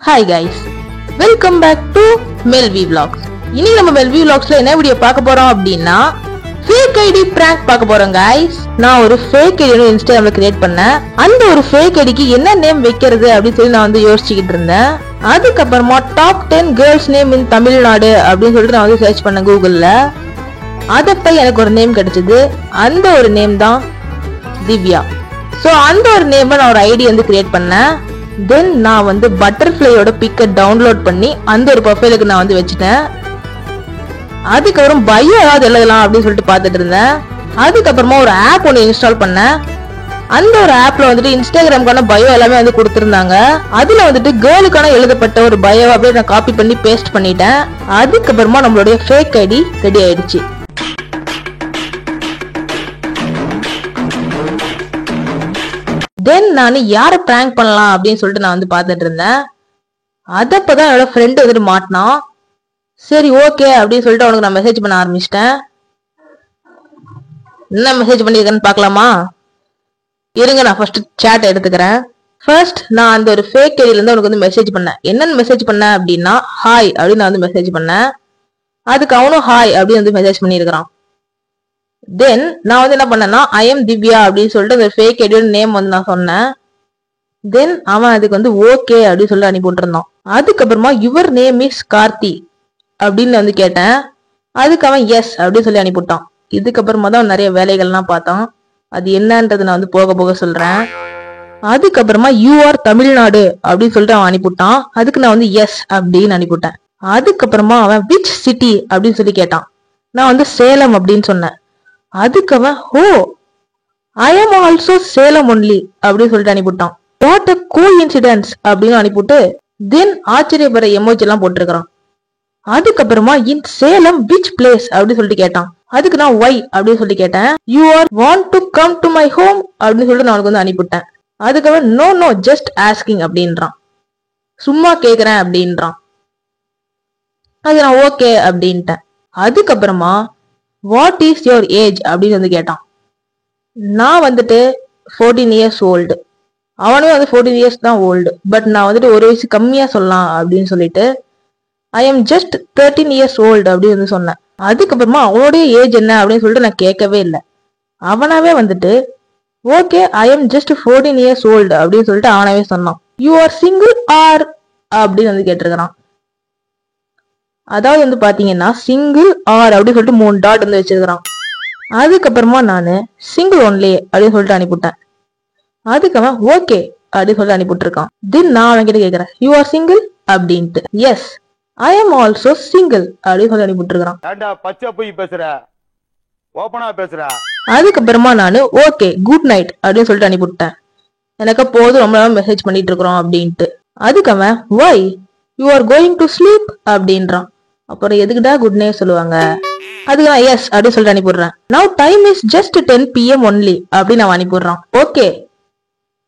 Hi guys, welcome back to மெல்வி vlogs. இன்னைக்கு நம்ம மெல்வி vlogsல என்ன வீடியோ பார்க்க போறோம் அப்படின்னா ஃபேக் ஐடி பிராங்க் பார்க்க போறோம் கைஸ். நான் ஒரு ஃபேக் ஐடி இன்ஸ்டாகிராம்ல கிரியேட் பண்ணேன். அந்த ஒரு ஃபேக் ஐடிக்கு என்ன நேம் வைக்கிறது அப்படின்னு சொல்லி நான் வந்து யோசிச்சுக்கிட்டு இருந்தேன். அதுக்கப்புறமா top 10 girls name in Tamil Nadu அப்படின்னு சொல்லிட்டு நான் வந்து சர்ச் பண்ணேன் கூகுள்ல. அதப்ப எனக்கு ஒரு நேம் கிடைச்சது. அந்த ஒரு நேம் தான் திவ்யா. ஸோ அந்த ஒரு நேம் நான் ஒரு ஐடி வந்து கிரியேட் பண்ணேன். தென் நான் வந்து பட்டர்ஃப்ளையோட பிக்கை டவுன்லோட் பண்ணி அந்த ஒரு ப்ரொஃபைலுக்கு நான் வந்து வச்சுட்டேன். அதுக்கப்புறம் பயோ ஏதாவது எழுதலாம் அப்படின்னு சொல்லிட்டு பார்த்துட்டு இருந்தேன். அதுக்கப்புறமா ஒரு ஆப் ஒன்று இன்ஸ்டால் பண்ணேன். அந்த ஒரு ஆப்ல வந்துட்டு இன்ஸ்டாகிராமுக்கான பயோ எல்லாமே வந்து கொடுத்துருந்தாங்க. அதுல வந்துட்டு கேர்ளுக்கான எழுதப்பட்ட ஒரு பயோ அப்படியே நான் காப்பி பண்ணி பேஸ்ட் பண்ணிட்டேன். அதுக்கப்புறமா நம்மளுடைய ஃபேக் ஐடி ரெடி ஆயிடுச்சு. தென் நான் யாரை பிராங்க் பண்ணலாம் அப்படின்னு சொல்லிட்டு நான் வந்து பார்த்துட்டு இருந்தேன். அதப்பதான் என்னோட ஃப்ரெண்டு வந்துட்டு மாட்டினான். சரி ஓகே அப்படின்னு சொல்லிட்டு அவனுக்கு நான் மெசேஜ் பண்ண ஆரம்பிச்சிட்டேன். என்ன மெசேஜ் பண்ணியிருக்கேன்னு பார்க்கலாமா? இருங்க, நான் ஃபர்ஸ்ட் சேட் எடுத்துக்கிறேன். ஃபர்ஸ்ட் நான் அந்த ஒரு ஃபேக் ஐடியில இருந்து அவனுக்கு வந்து மெசேஜ் பண்ணேன். என்னன்னு மெசேஜ் பண்ணேன் அப்படின்னா ஹாய் அப்படின்னு நான் வந்து மெசேஜ் பண்ணேன். அதுக்கு அவனும் ஹாய் அப்படின்னு வந்து மெசேஜ் பண்ணியிருக்கிறான். தென் நான் வந்து என்ன பண்ணேன்னா ஐ எம் திவ்யா அப்படின்னு சொல்லிட்டு அந்த ஃபேக் ஐடியோட நேம் வந்து நான் சொன்னேன். தென் அவன் அதுக்கு வந்து ஓகே அப்படின்னு சொல்லி அனுப்பி விட்டுருந்தான். அதுக்கப்புறமா யுவர் நேம் இஸ் கார்த்தி அப்படின்னு வந்து கேட்டேன். அதுக்கு அவன் எஸ் அப்படின்னு சொல்லி அனுப்பிவிட்டான். இதுக்கப்புறமா தான் நிறைய வேலைகள்லாம் பார்த்தான். அது என்னன்றது நான் வந்து போக போக சொல்றேன். அதுக்கப்புறமா யூ ஆர் தமிழ்நாடு அப்படின்னு சொல்லிட்டு அவன் அனுப்பிவிட்டான். அதுக்கு நான் வந்து எஸ் அப்படின்னு அனுப்பிவிட்டேன். அதுக்கப்புறமா அவன் விச் சிட்டி அப்படின்னு சொல்லி கேட்டான். நான் வந்து சேலம் அப்படின்னு சொன்னேன். அதுக்கு அவன் oh I am also Salem only அப்படின்னு சொல்லிட்டு அனுப்பிவிட்டான். வாட் அ கோஇன்சிடென்ஸ் அப்படின்னு அனுப்பிவிட்டு தென் ஆச்சரியப்படுற எமோஜி எல்லாம் போட்டிருக்கிறான். அதுக்கப்புறமா இன் சேலம் விச் பிளேஸ் அப்படின்னு சொல்லிட்டு கேட்டான். அதுக்கு நான் ஒய் அப்படின்னு சொல்லி கேட்டேன். You are want to come to my home அப்படின்னு சொல்லிட்டு நான் அவனுக்கு வந்து அனுப்பிவிட்டேன். அதுக்கப்புறம் நோ நோ ஜஸ்ட் ஆஸ்கிங் அப்படின்றான். சும்மா கேக்குறேன் அப்படின்றான். அது நான் ஓகே அப்படின்ட்டேன். அதுக்கப்புறமா வாட் இஸ் யுவர் ஏஜ் அப்படின்னு வந்து கேட்டான். நான் வந்துட்டு 14 இயர்ஸ் ஓல்டு. அவனுமே வந்து 14 இயர்ஸ் தான் ஓல்டு. பட் நான் வந்துட்டு ஒரு வயசு கம்மியா சொல்லலாம் அப்படின்னு சொல்லிட்டு I am just 13 years old அப்படின்னு வந்து சொன்னேன். அதுக்கப்புறமா அவனுடைய ஏஜ் என்ன அப்படின்னு சொல்லிட்டு நான் கேட்கவே இல்லை. அவனாவே வந்துட்டு okay I am just 14 years old அப்படின்னு சொல்லிட்டு அவனாவே சொன்னான். யூ ஆர் சிங்கிள் ஆர் அப்படின்னு வந்து கேட்டிருக்கிறான். அதாவது வந்து பாத்தீங்கன்னா சிங்கிள் ஆர் அப்படின்னு சொல்லிட்டு 3 டாட் வந்து வச்சிருக்கிறான். அதுக்கப்புறமா நானு சிங்கிள் ஒன்லி அப்படின்னு சொல்லிட்டு அனுப்பிவிட்டேன். அதுக்கப்புறம் ஓகே அப்படின்னு சொல்லிட்டு அனுப்பிவிட்டு இருக்கான். தென் நான் அவன் கிட்ட கேக்குறேன் யூ ஆர் சிங்கிள் அப்படின்ட்டு. Yes I am also single அப்படின்னு சொல்லி அனுப்பிவிட்டு இருக்கான். அதுக்கப்புறமா நானு ஓகே குட் நைட் அப்படின்னு சொல்லிட்டு அனுப்பிவிட்டேன். எனக்கு போதும் ரொம்ப மெசேஜ் பண்ணிட்டு இருக்கிறோம் அப்படின்ட்டு. அதுக்கு அவன் why you are going to sleep அப்படின்றான். அப்புறம் எதுக்குடா குட் நைட் சொல்லுவாங்க. அதுக்கு நான் எஸ் அப்படின்னு சொல்லிட்டு அனுப்பிடுறேன். Now time is just 10 PM only அப்படின்னு நான் அனுப்பிடுறான். ஓகே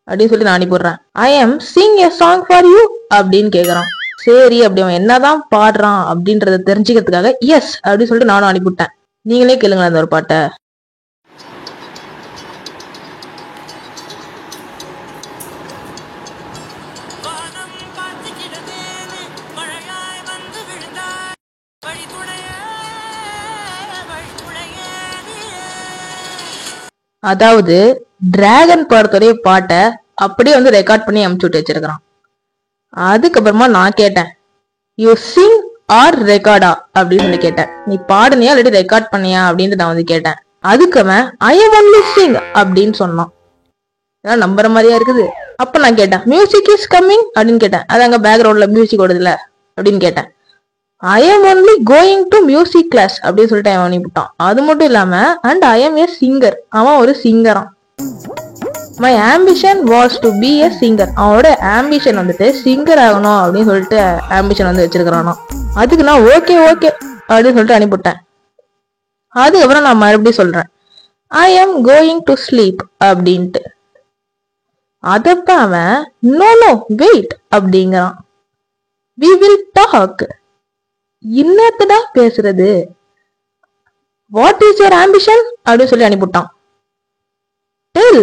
அப்படின்னு சொல்லி நான் அனுப்பிடுறேன். I am Singh a song for you அப்படின்னு கேக்குறான். சரி அப்படி அவன் என்னதான் பாடுறான் அப்படின்றத தெரிஞ்சுக்கிறதுக்காக எஸ் அப்படின்னு சொல்லிட்டு நானும் அனுப்பிவிட்டேன். நீங்களே கேளுங்க அந்த ஒரு பாட்டை. அதாவது டிராகன் படத்துடைய பாட்டை அப்படியே வந்து ரெக்கார்ட் பண்ணி அமுச்சு விட்டு வச்சிருக்கான். அதுக்கப்புறமா நான் கேட்டேன் யூ சிங் ஆர் ரெக்கார்டா அப்படின்னு சொல்லி கேட்டேன். நீ பாடுனியா இல்லாட்டி ரெக்கார்ட் பண்ணியா அப்படின்னு நான் வந்து கேட்டேன். அதுக்கு அவன் ஐ எம் ஒன்லி சிங் அப்படின்னு சொன்னான். ஏன்னா நம்புற மாதிரியா இருக்குது. அப்ப நான் கேட்டேன் மியூசிக் இஸ் கம்மிங் அப்படின்னு கேட்டேன். அது அங்க பேக்ரவுண்ட்ல மியூசிக் ஓடுதுல அப்படின்னு கேட்டேன். I am only going to music class அப்படின்னு சொல்லிட்டு அவன் அனுப்பிட்டான். அது மட்டும் இல்லாம and I am a singer. அவன் ஒரு சிங்கரான். My ambition was to be a singer. அவனோட ஆம்பிஷன் வந்துட்டு சிங்கர் ஆகணும் அப்படின்னு சொல்லிட்டு ஆம்பிஷன் வந்து வச்சிருக்கிறானா. அதுக்கு நான் ஓகே ஓகே அப்படின்னு சொல்லிட்டு அனுப்பிவிட்டேன். அதுக்கப்புறம் நான் மறுபடியும் சொல்றேன் I am going to sleep அப்படின்ட்டு. அதப்ப அவன் நோ நோ வெயிட் அப்படிங்கிறான். We will talk. என்னத்தடா பேசுறது? வாட் இஸ் யுவர் ஆம்பிஷன் அப்படின்னு சொல்லி அனுப்பிவிட்டான். Tell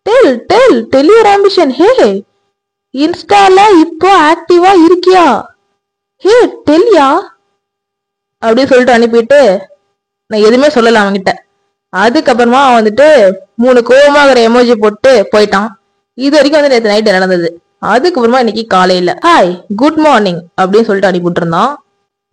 tell tell tell your ambition. Hey இன்ஸ்டால இப்போ ஆக்டிவா இருக்கியா? ஹே டெல்லியா அப்படின்னு சொல்லிட்டு அனுப்பிட்டு நான் எதுவுமே சொல்லல அவன்கிட்ட. அதுக்கப்புறமா அவன் வந்துட்டு 3 கோவமாகிற எமோஜி போட்டு போயிட்டான். இது வரைக்கும் வந்து நேற்று நைட் நடந்தது. அதுக்கப்புறமா இன்னைக்கு காலையில ஹாய் குட் மார்னிங் அப்படின்னு சொல்லிட்டு அனுப்பிட்டு இருந்தான்.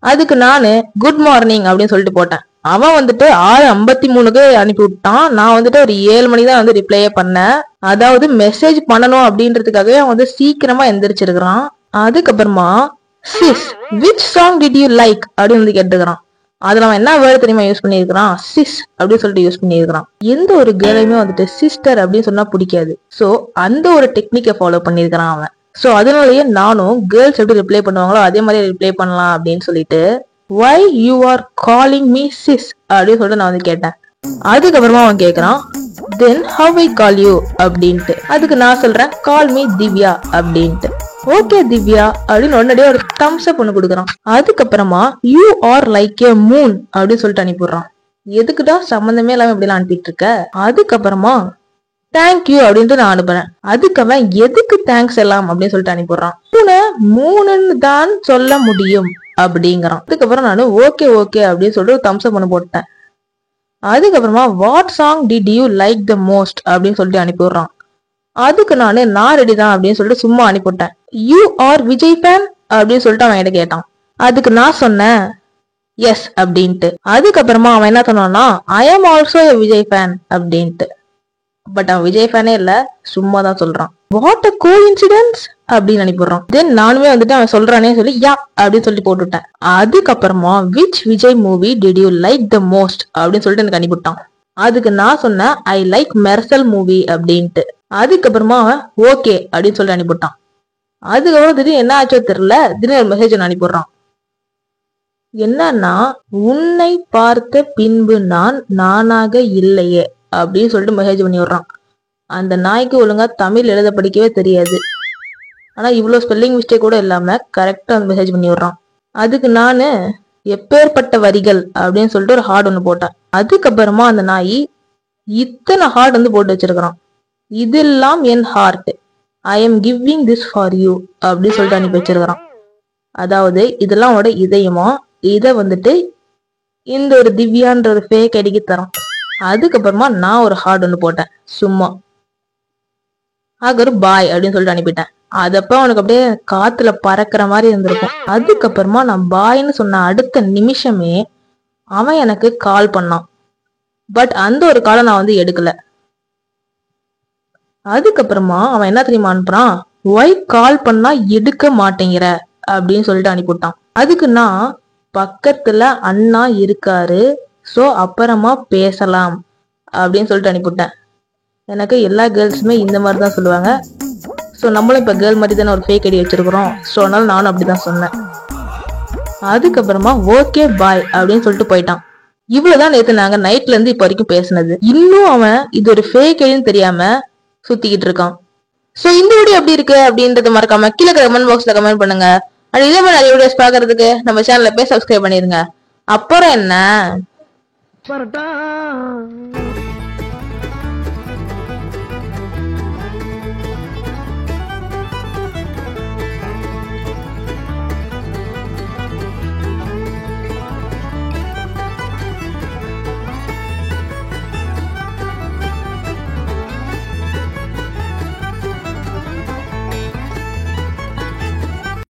அதுக்கு நானு குட் மார்னிங் அப்படின்னு சொல்லிட்டு போட்டேன். அவன் வந்துட்டு 6:53க்கு அனுப்பி விட்டான். நான் வந்துட்டு ஒரு 7 மணிக்கு தான் வந்து ரிப்ளையே பண்ணேன். அதாவது மெசேஜ் பண்ணணும் அப்படின்றதுக்காகவே அவன் வந்து சீக்கிரமா எந்திரிச்சிருக்கிறான். அதுக்கப்புறமா sis which song did you like அப்படின்னு வந்து கேட்டுக்கிறான். அதுல அவன் என்ன வேர்டு தெரியுமா யூஸ் பண்ணிருக்கான்? சிஸ் அப்படின்னு சொல்லிட்டு யூஸ் பண்ணிருக்கான். எந்த ஒரு கேர்ளையுமே வந்துட்டு சிஸ்டர் அப்படின்னு சொன்னா பிடிக்காது. சோ அந்த ஒரு டெக்னிக்கை ஃபாலோ பண்ணிருக்கான் அவன். சோ அதனாலயே நானும் கேர்ள்ஸ் எப்படி ரிப்ளை பண்ணுவாங்களோ அதே மாதிரி ரிப்ளை பண்ணலாம் அப்படின்னு சொல்லிட்டு why you are calling me sis அப்படின்னு சொல்லிட்டு நான் வந்து கேட்டேன். அதுக்கப்புறமா அவன் கேக்குறான் then how I call you அப்படின்ட்டு. அதுக்கு நான் சொல்றேன் call me திவ்யா அப்படின்ட்டு. ஓகே திவ்யா அப்படின்னு உடனடியே ஒரு தம்ஸ் அப் ஒண்ணு கொடுக்குறான். அதுக்கப்புறமா you are like A Moon அப்படின்னு சொல்லிட்டு அனுப்பிடுறான். எதுக்குடா சம்பந்தமே இல்லாம இப்படி எல்லாம் அனுப்பிட்டு இருக்க? அதுக்கப்புறமா தேங்க்யூ அப்படின்ட்டு நான் அனுப்புறேன். அதுக்கு அவன் எதுக்கு தேங்க்ஸ் எல்லாம் அப்படின்னு சொல்லிட்டு அனுப்பிடுறான். மூணுன்னு தான் சொல்ல முடியும் அப்படிங்கிறான். அதுக்கப்புறம் நானு ஓகே ஓகே அப்படின்னு சொல்லிட்டு தம்ஸ் அப் ஒண்ணு போட்டேன். அதுக்கப்புறமா what song did you like the most அப்படின்னு சொல்லிட்டு அனுப்பிடுறான். அதுக்கு நான் ரெடி தான் அப்படின்னு சொல்லிட்டு சும்மா அனுப்பிவிட்டேன். யூ ஆர் விஜய் ஃபேன் அப்படின்னு சொல்லிட்டு அவன் என்கிட்ட கேட்டான். அதுக்கு நான் சொன்னேன் எஸ் அப்படின்ட்டு. அதுக்கப்புறமா அவன் என்ன சொன்னான்னா I am also a Vijay fan அப்படின்ட்டு. பட் அவன் விஜய் ஃபேனே இல்ல, சும்மா தான் சொல்றான். வாட் அ கோஇன்சிடென்ஸ் அப்படின்னு அனுப்பிடுறான். தென் நானுமே வந்துட்டு அவன் சொல்றானே சொல்லி யா அப்படின்னு சொல்லி போட்டுட்டேன். அதுக்கப்புறமா which Vijay movie did you like the most அப்படின்னு சொல்லிட்டு எனக்கு அனுப்பிவிட்டான். அதுக்கு நான் சொன்னேன் ஐ லைக் மெர்சல் மூவி அப்படின்ட்டு. அதுக்கப்புறமா அவன் ஓகே அப்படின்னு சொல்லிட்டு அனுப்பிவிட்டான். அதுக்கப்புறம் திடீர்னு என்ன ஆச்சோ தெரியல, திடீர்னு ஒரு மெசேஜ் அனுப்பிடுறான். என்னன்னா உன்னை பார்த்த பின்பு நான் நானாக இல்லையே அப்படின்னு சொல்லிட்டு மெசேஜ் பண்ணி விடுறான். அந்த நாய்க்கு ஒழுங்கா தமிழ் எழுத படிக்கவே தெரியாது. ஆனா இவ்வளவு ஸ்பெல்லிங் மிஸ்டேக் கூட இல்லாம கரெக்டா அந்த மெசேஜ் பண்ணி விடுறான். அதுக்கு நானு எப்பேற்பட்ட வரிகள் அப்படின்னு சொல்லிட்டு ஒரு ஹார்ட் ஒண்ணு போட்டேன். அதுக்கப்புறமா அந்த நாய் இத்தனை ஹார்ட் வந்து போட்டு வச்சிருக்கிறான். இதெல்லாம் என் heart, I am giving this for you அப்படின்னு சொல்லிட்டு அனுப்பி வச்சிருக்கிறான். அதாவது இதெல்லாம் அவனோட இதயமா, இத வந்துட்டு இந்த ஒரு திவ்யான்ற ஒரு ஃபேக் ஐடிக்கு தரான். அதுக்கப்புறமா நான் ஒரு ஹார்ட் ஒன்று போட்டேன் சும்மா. ஒரு பாய் அப்படின்னு சொல்லிட்டு அனுப்பிட்டேன். அதப்ப அவனுக்கு அப்படியே காத்துல பறக்கிற மாதிரி இருந்திருக்கும். அதுக்கப்புறமா நான் பாய்ன்னு சொன்ன அடுத்த நிமிஷமே அவன் எனக்கு கால் பண்ணான். பட் அந்த ஒரு காலை நான் வந்து எடுக்கல. அதுக்கப்புறமா அவன் என்ன தெரியுமா அனுப்புறான், ஒய் கால் பண்ணா எடுக்க மாட்டேங்கிற அப்படின்னு சொல்லிட்டு அனுப்பிவிட்டான். அதுக்கு நான் பக்கத்துல அண்ணா இருக்காரு, சோ அப்புறமா பேசலாம் அப்படின்னு சொல்லிட்டு அனுப்பிவிட்டேன். எனக்கு எல்லா கேர்ள்ஸுமே இந்த மாதிரி தான் சொல்லுவாங்க. ஸோ நம்மளும் இப்போ கேர்ள் மாதிரி தானே ஒரு ஃபேக் ஐடி வச்சிருக்கிறோம். ஸோ அதனால நானும் அப்படிதான் சொன்னேன். அதுக்கப்புறமா ஓகே பாய் அப்படின்னு சொல்லிட்டு போயிட்டான். இவ்வளவுதான் நேற்று நாங்க நைட்ல இருந்து இப்போ வரைக்கும் பேசினது. இன்னும் அவன் இது ஒரு ஃபேக் ஐடின்னு தெரியாம சுத்திக்கிட்டு இருக்கான். ஸோ இந்த வீடியோ எப்படி இருக்கு அப்படின்றத மறக்காம கீழே கமெண்ட் பாக்ஸ்ல கமெண்ட் பண்ணுங்க. அண்ட் இதே மாதிரி நிறைய வீடியோஸ் பாக்குறதுக்கு நம்ம சேனல்ல போய் சப்ஸ்கிரைப் பண்ணிருங்க. அப்புறம் என்ன